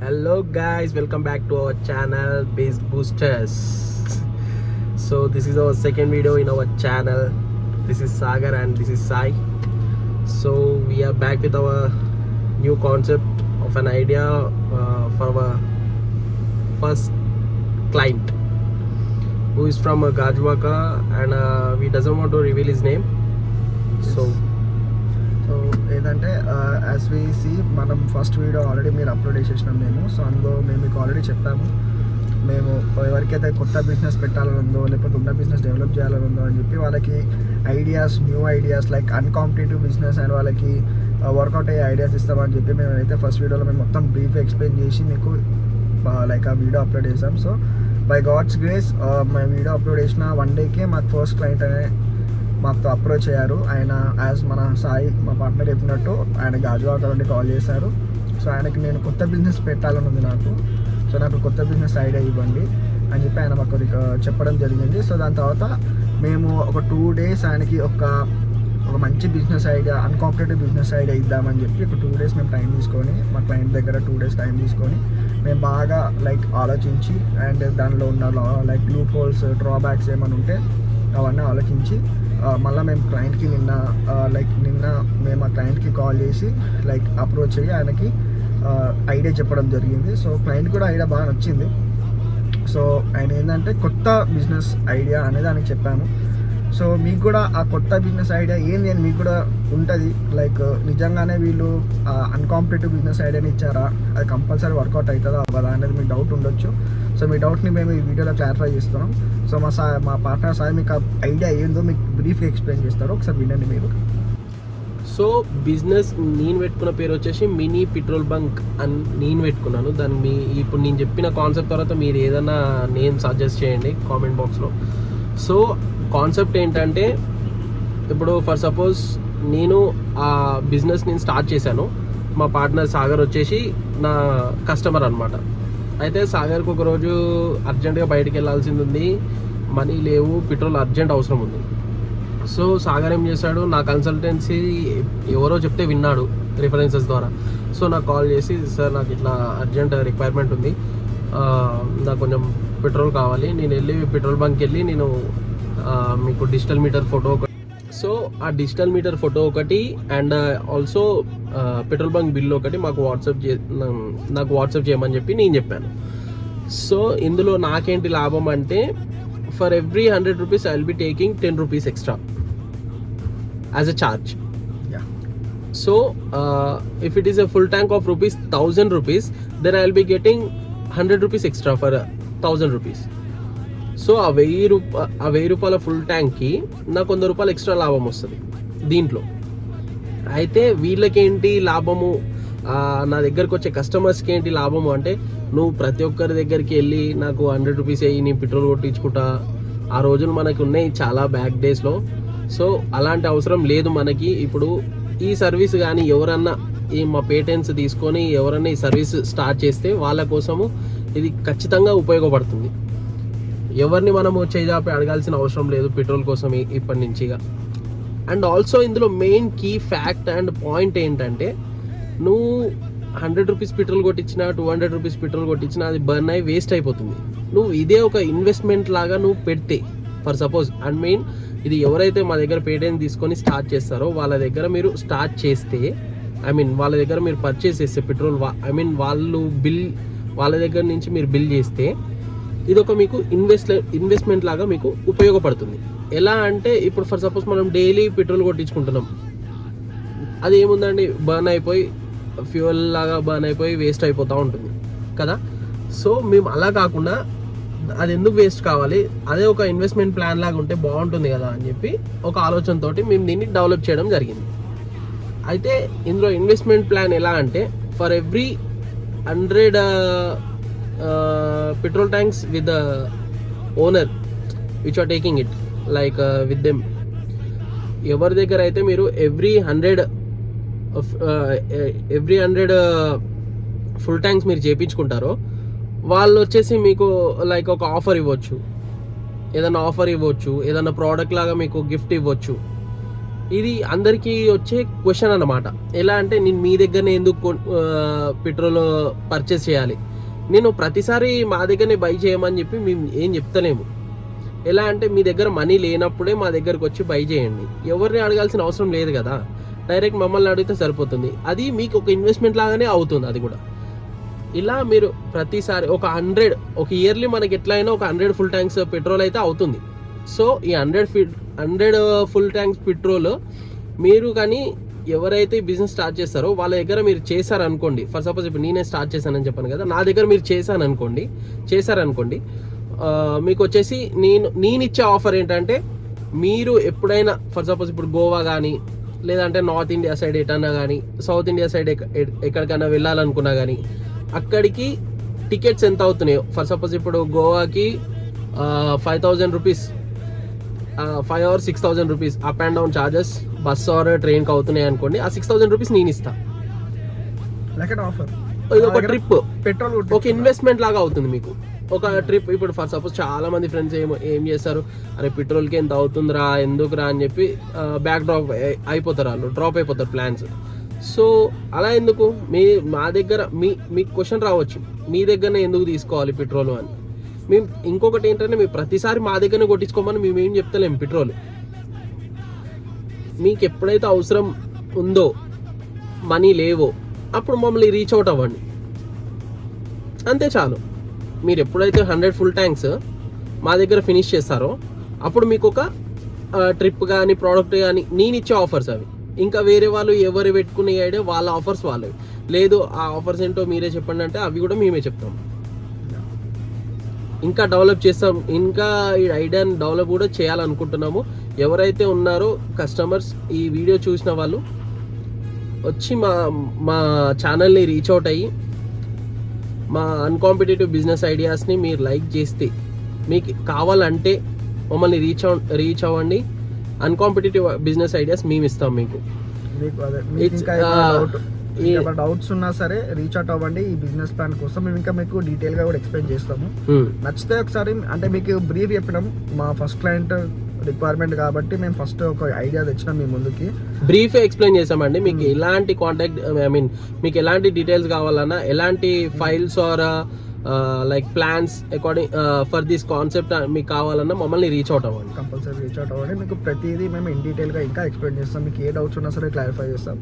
Hello guys, welcome back to our channel Base Boosters. So this is our second video in our channel. This is Sagar and this is Sai. So we are back with our new concept of an idea for our first client who is from Gajwaka and we doesn't want to reveal his name. So ఏంటంటే as we see మనం first video already మీరు upload చేసేసినాం so అందులో మేము మీకు already చెప్పాము మేము ఎవరికైతే కొత్త బిజినెస్ పెట్టాలని ఉందో లేకపోతే ఉన్న బిజినెస్ డెవలప్ చేయాలని ఉందో అని చెప్పి వాళ్ళకి new ideas like uncompetitive business and వాళ్ళకి వర్కౌట్ అయ్యే ఐడియాస్ ఇస్తామని చెప్పి మేమైతే ఫస్ట్ వీడియోలో మేము మొత్తం బ్రీఫ్ ఎక్స్ప్లెయిన్ చేసి మీకు లైక్ ఆ వీడియో అప్లోడ్ చేసాం. సో బై గాడ్స్ గ్రేస్ మేము వీడియో అప్లోడ్ చేసిన 1 డేకే మాకు ఫస్ట్ క్లయింట్ మాతో అప్రోచ్ అయ్యారు. ఆయన యాజ్ మన సాయి మా పార్ట్నర్ చెప్పినట్టు ఆయన గాజువాక నుండి కాల్ చేశారు. సో ఆయనకి నేను కొత్త బిజినెస్ పెట్టాలని ఉంది నాకు కొత్త బిజినెస్ ఐడియా ఇవ్వండి అని చెప్పి ఆయన మాకు చెప్పడం జరిగింది. సో దాని తర్వాత మేము ఒక 2 days ఆయనకి ఒక మంచి business idea uncompetitive business idea ఇద్దామని చెప్పి ఒక 2 days మేము టైం తీసుకొని మా క్లయింట్ దగ్గర 2 days టైం తీసుకొని మేము బాగా లైక్ ఆలోచించి అండ్ దానిలో ఉన్న లైక్ లూప్ హోల్స్ డ్రాబ్యాక్స్ ఏమైనా ఉంటే అవన్నీ ఆలోచించి మళ్ళీ మేము క్లయింట్కి నిన్న మేము ఆ క్లయింట్కి కాల్ చేసి లైక్ అప్రోచ్ అయ్యి ఆయనకి ఐడియా చెప్పడం జరిగింది. సో క్లయింట్ కూడా ఐడియా బాగా నచ్చింది. సో ఆయన ఏంటంటే కొత్త బిజినెస్ ఐడియా అనేది ఆయనకి చెప్పాము. సో మీకు కూడా ఆ కొత్త బిజినెస్ ఐడియా ఏంది అని మీకు కూడా ఉంటుంది. లైక్ నిజంగానే వీళ్ళు అన్కాంపిటేటివ్ బిజినెస్ ఐడియాని ఇచ్చారా, అది కంపల్సరీ వర్కౌట్ అవుతుందా అవ్వదా అనేది మీకు డౌట్ ఉండొచ్చు. సో మీ డౌట్ని మేము ఈ వీడియోలో క్లారిఫై చేస్తున్నాం. సో మా పార్ట్నర్ సాయి మీకు ఆ ఐడియా ఏందో మీకు బ్రీఫ్గా ఎక్స్ప్లెయిన్ చేస్తారు, ఒకసారి వినండి మీరు. సో బిజినెస్ నేను పెట్టుకున్న పేరు వచ్చేసి మినీ పెట్రోల్ బంక్ అని నేను పెట్టుకున్నాను. దాన్ని ఇప్పుడు నేను చెప్పిన కాన్సెప్ట్ తర్వాత మీరు ఏదైనా నేమ్ సజెస్ట్ చేయండి కామెంట్ బాక్స్లో. సో కాన్సెప్ట్ ఏంటంటే ఇప్పుడు ఫర్ సపోజ్ నేను ఆ బిజినెస్ నేను స్టార్ట్ చేశాను. మా పార్ట్నర్ సాగర్ వచ్చేసి నా కస్టమర్ అనమాట. అయితే సాగర్కి ఒకరోజు అర్జెంటుగా బయటికి వెళ్ళాల్సింది ఉంది, మనీ లేవు, పెట్రోల్ అర్జెంట్ అవసరం ఉంది. సో సాగర్ ఏం చేశాడు, నా కన్సల్టెన్సీ ఎవరో చెప్తే విన్నాడు రిఫరెన్సెస్ ద్వారా. సో నాకు కాల్ చేసి, సార్ నాకు ఇట్లా అర్జెంట్ రిక్వైర్మెంట్ ఉంది, నాకు కొంచెం పెట్రోల్ కావాలి, నేను వెళ్ళి పెట్రోల్ బంక్కి వెళ్ళి నేను మీకు డిజిటల్ మీటర్ ఫోటో ఒకటి, సో ఆ డిజిటల్ మీటర్ ఫోటో ఒకటి and also petrol bunk bill ఒకటి నాకు వాట్సాప్ చేయమని చెప్పి నేను చెప్పాను. సో ఇందులో నాకేంటి లాభం అంటే for every 100 rupees I will be taking 10 rupees extra as a charge. So if it is a full tank of rupees 1000 rupees then I will be getting 100 rupees extra for 1000 rupees. So ఆ 1000 రూపాయల full ట్యాంక్కి నాకు 100 రూపాయలు extra లాభం వస్తుంది దీంట్లో. అయితే వీళ్ళకేంటి లాభము, నా దగ్గరకు వచ్చే కస్టమర్స్కి ఏంటి లాభము అంటే, నువ్వు ప్రతి ఒక్కరి దగ్గరికి వెళ్ళి నాకు 100 rupees అయ్యి నేను పెట్రోల్ కొట్టించుకుంటా, ఆ రోజులు మనకు ఉన్నాయి చాలా బ్యాక్ డేస్లో. సో అలాంటి అవసరం లేదు మనకి. ఇప్పుడు ఈ సర్వీస్ కానీ ఎవరన్నా మా పేటెంట్స్ తీసుకొని ఎవరన్నా ఈ సర్వీస్ స్టార్ట్ చేస్తే వాళ్ళ కోసము ఇది ఖచ్చితంగా ఉపయోగపడుతుంది. ఎవరిని మనము చేజాపి అడగాల్సిన అవసరం లేదు పెట్రోల్ కోసం ఇప్పటి నుంచిగా. అండ్ ఆల్సో ఇందులో main key fact and point ఏంటంటే, నువ్వు 100 rupees పెట్రోల్ కొట్టించినా 200 rupees పెట్రోల్ కొట్టించినా అది బర్న్ అయ్యి వేస్ట్ అయిపోతుంది. నువ్వు ఇదే ఒక ఇన్వెస్ట్మెంట్ లాగా నువ్వు పెడితే, ఫర్ సపోజ్ ఇది ఎవరైతే మా దగ్గర పేటెంట్ తీసుకొని స్టార్ట్ చేస్తారో వాళ్ళ దగ్గర మీరు స్టార్ట్ చేస్తే, వాళ్ళ దగ్గర మీరు పర్చేస్ చేస్తే పెట్రోల్, వాళ్ళ దగ్గర నుంచి మీరు బిల్ చేస్తే ఇది ఒక మీకు ఇన్వెస్ట్మెంట్ లాగా మీకు ఉపయోగపడుతుంది. ఎలా అంటే ఇప్పుడు ఫర్ సపోజ్ మనం డైలీ పెట్రోల్ కొట్టించుకుంటున్నాం, అది ఏముందండి బర్న్ అయిపోయి ఫ్యూయల్ లాగా బర్న్ అయిపోయి వేస్ట్ అయిపోతూ ఉంటుంది కదా. సో మేము అలా కాకుండా అది ఎందుకు వేస్ట్ కావాలి, అదే ఒక ఇన్వెస్ట్మెంట్ ప్లాన్ లాగా ఉంటే బాగుంటుంది కదా అని చెప్పి ఒక ఆలోచనతో మేము దీన్ని డెవలప్ చేయడం జరిగింది. అయితే ఇందులో ఇన్వెస్ట్మెంట్ ప్లాన్ ఎలా అంటే, for every 100 petrol tanks with the owner which are taking it with them, ఎవరి దగ్గర అయితే మీరు ఎవ్రీ 100 ఫుల్ ట్యాంక్స్ మీరు చేయించుకుంటారో వాళ్ళు వచ్చేసి మీకు ఒక ఆఫర్ ఇవ్వచ్చు, ఏదైనా ప్రోడక్ట్ లాగా మీకు గిఫ్ట్ ఇవ్వచ్చు. ఇది అందరికీ వచ్చే క్వశ్చన్ అన్నమాట. ఎలా అంటే నేను మీ దగ్గరనే ఎందుకు పెట్రోల్ పర్చేస్ చేయాలి, నేను ప్రతిసారి మా దగ్గరనే బై చేయమని చెప్పి మేము ఏం చెప్తలేము. ఎలా అంటే మీ దగ్గర మనీ లేనప్పుడే మా దగ్గరకు వచ్చి బై చేయండి. ఎవరిని అడగాల్సిన అవసరం లేదు కదా, డైరెక్ట్ మమ్మల్ని అడిగితే సరిపోతుంది. అది మీకు ఒక ఇన్వెస్ట్మెంట్ లాగానే అవుతుంది. అది కూడా ఇలా మీరు ప్రతిసారి ఒక ఇయర్లీ మనకి ఎట్లయినా ఒక 100 ఫుల్ ట్యాంక్స్ పెట్రోల్ అయితే అవుతుంది. సో ఈ 100 ఫుల్ ట్యాంక్స్ పెట్రోల్ మీరు కానీ ఎవరైతే బిజినెస్ స్టార్ట్ చేస్తారో వాళ్ళ దగ్గర మీరు చేశారనుకోండి, ఫర్ సపోజ్ ఇప్పుడు నేనే స్టార్ట్ చేశానని చెప్పాను కదా, నా దగ్గర మీరు చేశారనుకోండి మీకు వచ్చేసి నేను ఇచ్చే ఆఫర్ ఏంటంటే, మీరు ఎప్పుడైనా ఫర్ సపోజ్ ఇప్పుడు గోవా కానీ లేదంటే నార్త్ ఇండియా సైడ్ ఎటన్నా కానీ సౌత్ ఇండియా సైడ్ ఎక్కడికైనా వెళ్ళాలనుకున్నా కానీ అక్కడికి టికెట్స్ ఎంత అవుతున్నాయో, ఫర్ సపోజ్ ఇప్పుడు గోవాకి 5,000 rupees 5 or 6,000 rupees up and down charges bus or ట్రైన్కి అవుతున్నాయి అనుకోండి, ఆ 6,000 రూపీస్ నేను ఇస్తా. ఆఫర్ ఇది ఒక ట్రిప్ పెట్రోల్ ఒక ఇన్వెస్ట్మెంట్ లాగా అవుతుంది మీకు. ఒక ట్రిప్ ఇప్పుడు ఫర్ సపోజ్ చాలా మంది ఫ్రెండ్స్ ఏం చేస్తారు, అరే పెట్రోల్కి ఎంత అవుతుందిరా ఎందుకురా అని చెప్పి బ్యాక్ డ్రాప్ అయిపోతారు, వాళ్ళు డ్రాప్ అయిపోతారు ప్లాన్స్. సో అలా ఎందుకు, మా దగ్గర మీకు క్వశ్చన్ రావచ్చు, మీ దగ్గరనే ఎందుకు తీసుకోవాలి పెట్రోల్ అని. మేము ఇంకొకటి ఏంటంటే మేము ప్రతిసారి మా దగ్గరనే కొట్టించుకోమని మేము ఏం చెప్తలేము. పెట్రోల్ మీకు ఎప్పుడైతే అవసరం ఉందో, మనీ లేవో, అప్పుడు మమ్మల్ని రీచ్ అవుట్ అవ్వండి, అంతే చాలు. మీరు ఎప్పుడైతే 100 ఫుల్ ట్యాంక్స్ మా దగ్గర ఫినిష్ చేస్తారో అప్పుడు మీకు ఒక ట్రిప్ కానీ ప్రోడక్ట్ కానీ నేను ఇచ్చే ఆఫర్స్ అవి. ఇంకా వేరే వాళ్ళు ఎవరు పెట్టుకునే ఐడియా వాళ్ళ ఆఫర్స్ వాళ్ళవి. లేదు ఆ ఆఫర్స్ ఏంటో మీరే చెప్పండి అంటే అవి కూడా మేమే చెప్తాం. ఇంకా డెవలప్ చేస్తాం, ఇంకా ఈ ఐడియాని డెవలప్ కూడా చేయాలనుకుంటున్నాము. ఎవరైతే ఉన్నారో కస్టమర్స్ ఈ వీడియో చూసిన వాళ్ళు వచ్చి మా ఛానల్ని రీచ్ అవుట్ అయ్యి మా అన్కాంపిటేటివ్ బిజినెస్ ఐడియాస్ని మీరు లైక్ చేస్తే, మీకు కావాలంటే మమ్మల్ని రీచ్ అవ్వండి. అన్కాంపిటేటివ్ బిజినెస్ ఐడియాస్ మేము ఇస్తాం మీకు. డౌట్స్ ఉన్నా సరే రీచ్ అవుట్ అవ్వండి. ఈ బిజినెస్ ప్లాన్ కోసం మేము ఇంకా మీకు డీటెయిల్ గా కూడా ఎక్స్ప్లెయిన్ చేస్తాము. నచ్చితే ఒకసారి అంటే మీకు బ్రీఫ్ చెప్పడం, మా ఫస్ట్ క్లయింట్ రిక్వైర్మెంట్ కాబట్టి మేము ఫస్ట్ ఒక ఐడియా తెచ్చినాం మీ ముందుకి, బ్రీఫ్ ఎక్స్ప్లెయిన్ చేసామండి. మీకు ఎలాంటి కాంటాక్ట్ మీకు ఎలాంటి డీటెయిల్స్ కావాలన్నా, ఎలాంటి files or like plans according for this concept మీకు కావాలన్నా మమ్మల్ని రీచ్ అవుట్ అవ్వండి. కంపల్సరీ రీచ్ అవుట్ అవ్వండి. మీకు ప్రతిదీ మేము ఇన్ డీటెయిల్గా ఇంకా ఎక్స్ప్లెయిన్ చేస్తాం. మీకు ఏ డౌట్స్ ఉన్నా సరే క్లారిఫై చేస్తాం.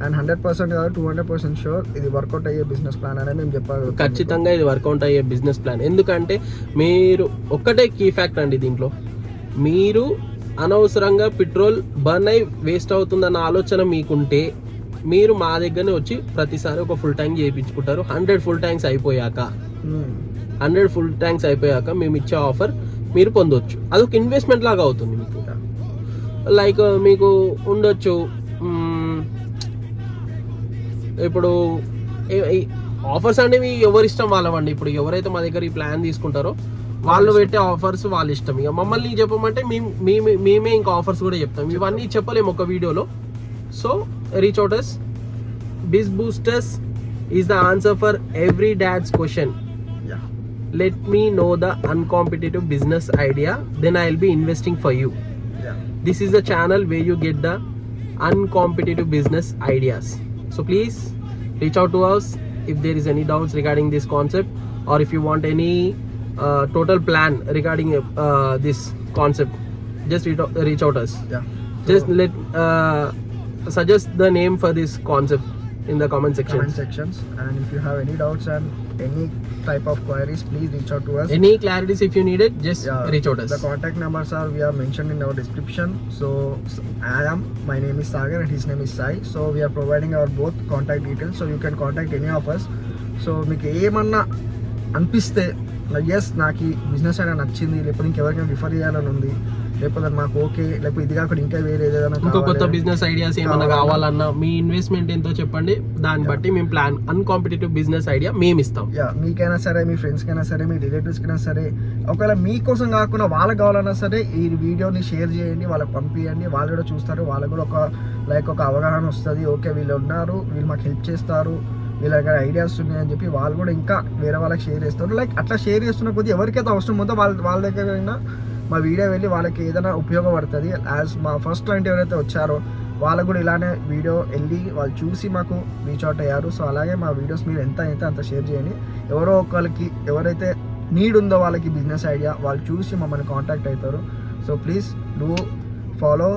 అండ్ 100% కాదు 200% షూర్ ఇది వర్కౌట్ అయ్యే బిజినెస్ ప్లాన్ అనేది మేము చెప్పాలి. ఖచ్చితంగా ఇది వర్కౌట్ అయ్యే బిజినెస్ ప్లాన్. ఎందుకంటే మీరు ఒక్కటే కీ ఫ్యాక్ట్ అండి దీంట్లో, మీరు అనవసరంగా పెట్రోల్ బర్న్ అయి వేస్ట్ అవుతుందన్న ఆలోచన మీకుంటే మీరు మా దగ్గరనే వచ్చి ప్రతిసారి ఒక ఫుల్ ట్యాంక్ చేయించుకుంటారు. 100 ఫుల్ ట్యాంక్స్ అయిపోయాక 100 ఫుల్ ట్యాంక్స్ అయిపోయాక మేము ఇచ్చే ఆఫర్ మీరు పొందొచ్చు. అదొక ఇన్వెస్ట్మెంట్ లాగా అవుతుంది మీకు. లైక్ మీకు ఉండొచ్చు ఇప్పుడు ఆఫర్స్ అనేవి ఎవరి ఇష్టం వాళ్ళవండి. ఇప్పుడు ఎవరైతే మా దగ్గర ఈ ప్లాన్ తీసుకుంటారో వాళ్ళు పెట్టే ఆఫర్స్ వాళ్ళ ఇష్టం. ఇక మమ్మల్ని చెప్పమంటే మేమే ఇంకా ఆఫర్స్ కూడా చెప్తాం. ఇవన్నీ చెప్పలేము ఒక వీడియోలో. So reach out us. Biz Boosters is the answer for every dad's question. Let me know the uncompetitive business idea, then I'll be investing for you. This is the channel where you get the uncompetitive business ideas. So please reach out to us if there is any doubts regarding this concept, or if you want any total plan regarding this concept, just reach out us. Just let suggest the name for this concept in the comment sections. And if you have any doubts and any type of queries, please reach out to us. Any clarities if you need it, just reach out us. The contact numbers we are mentioned in our description. So my name is Sagar and his name is Sai. So we are providing our both contact details, so you can contact any of us. So మీకు ఏమన్నా అనిపిస్తే yes నాకు ఈ business అయినా నచ్చింది, లేకపోతే ఇంకెవరికైనా refer చేయాలని ఉంది, లేకపోతే మాకు ఓకే, లేకపోతే ఇది కాకుండా ఇంకా వేరే ఏదైనా ఇంకో కొత్త బిజినెస్ ఐడియాస్ ఏమైనా కావాలన్నా, మీ ఇన్వెస్ట్మెంట్ ఎంతో చెప్పండి, దాన్ని బట్టి మేము ప్లాన్ అన్కాంపిటేటివ్ బిజినెస్ ఐడియా మేము ఇస్తాం. మీకైనా సరే, మీ ఫ్రెండ్స్కి అయినా సరే, మీ రిలేటివ్స్కి అయినా సరే, ఒకవేళ మీకోసం కాకుండా వాళ్ళకి కావాలన్నా సరే ఈ వీడియోని షేర్ చేయండి, వాళ్ళకి పంపించండి. వాళ్ళు కూడా చూస్తారు, వాళ్ళకి కూడా ఒక అవగాహన వస్తుంది. ఓకే వీళ్ళు ఉన్నారు, వీళ్ళు మాకు హెల్ప్ చేస్తారు, వీళ్ళ దగ్గర ఐడియాస్ ఉన్నాయని చెప్పి వాళ్ళు కూడా ఇంకా వేరే వాళ్ళకి షేర్ చేస్తారు. లైక్ అట్లా షేర్ చేస్తున్న కొద్దీ ఎవరికైతే అవసరం ఉందో వాళ్ళ దగ్గర మా వీడియో వెళ్ళి వాళ్ళకి ఏదైనా ఉపయోగపడుతుంది. యాజ్ మా ఫస్ట్ క్లయింట్ ఎవరైతే వచ్చారో వాళ్ళకు కూడా ఇలానే వీడియో వెళ్ళి వాళ్ళు చూసి మాకు రీచ్ అవుట్ అయ్యారు. సో అలాగే మా వీడియోస్ మీరు ఎంత అయితే అంత షేర్ చేయండి. ఎవరో ఒకరికి ఎవరైతే నీడ్ ఉందో వాళ్ళకి బిజినెస్ ఐడియా వాళ్ళు చూసి మమ్మల్ని కాంటాక్ట్ అవుతారు. So please do follow,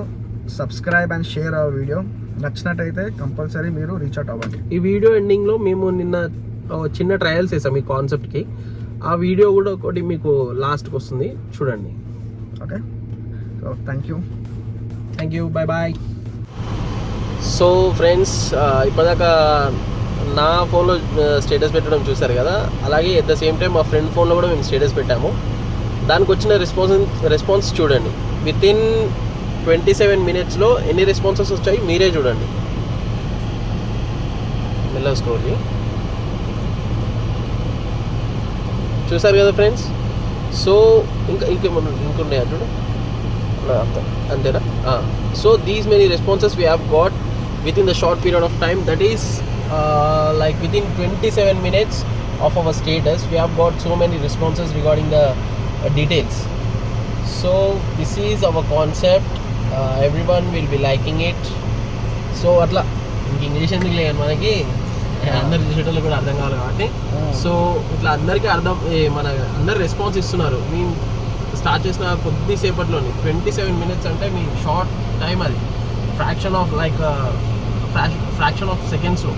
subscribe and share our video. నచ్చినట్టయితే కంపల్సరీ మీరు రీచ్ అవుట్ అవ్వండి. ఈ వీడియో ఎండింగ్లో మేము నిన్న చిన్న ట్రయల్స్ చేసాం ఈ కాన్సెప్ట్కి. ఆ వీడియో కూడా ఒకటి మీకు లాస్ట్కి వస్తుంది, చూడండి. Okay, so thank you, bye. So friends, ఇప్పటిదాకా నా ఫోన్లో స్టేటస్ పెట్టడం చూసారు కదా, అలాగే ఎట్ ద సేమ్ టైం మా ఫ్రెండ్ ఫోన్లో కూడా మేము స్టేటస్ పెట్టాము. దానికి వచ్చిన రెస్పాన్స్ చూడండి. వితిన్ 27 minutesలో ఎన్ని రెస్పాన్సెస్ వచ్చాయి మీరే చూడండి. మెల్లగా స్క్రోల్ చేయి. చూసారు కదా ఫ్రెండ్స్. సో ఇంకున్నాయా చూడు, అంతేనా? So these many responses we have got within the short period of time. That is like within 27 minutes of our status we have got so many responses regarding the details. So this is our concept. Everyone will be liking it. So atla English ఎందుకు లేదు మనకి, అందరు చూసేటోళ్ళు కూడా అర్థం కావాలి కాబట్టి. So ఇట్లా అందరికీ మన అందరు రెస్పాన్స్ ఇస్తున్నారు. మేము స్టార్ట్ చేసిన కొద్దిసేపట్లోని 27 minutes అంటే మీ షార్ట్ టైం, అది ఫ్రాక్షన్ ఆఫ్ సెకండ్స్లో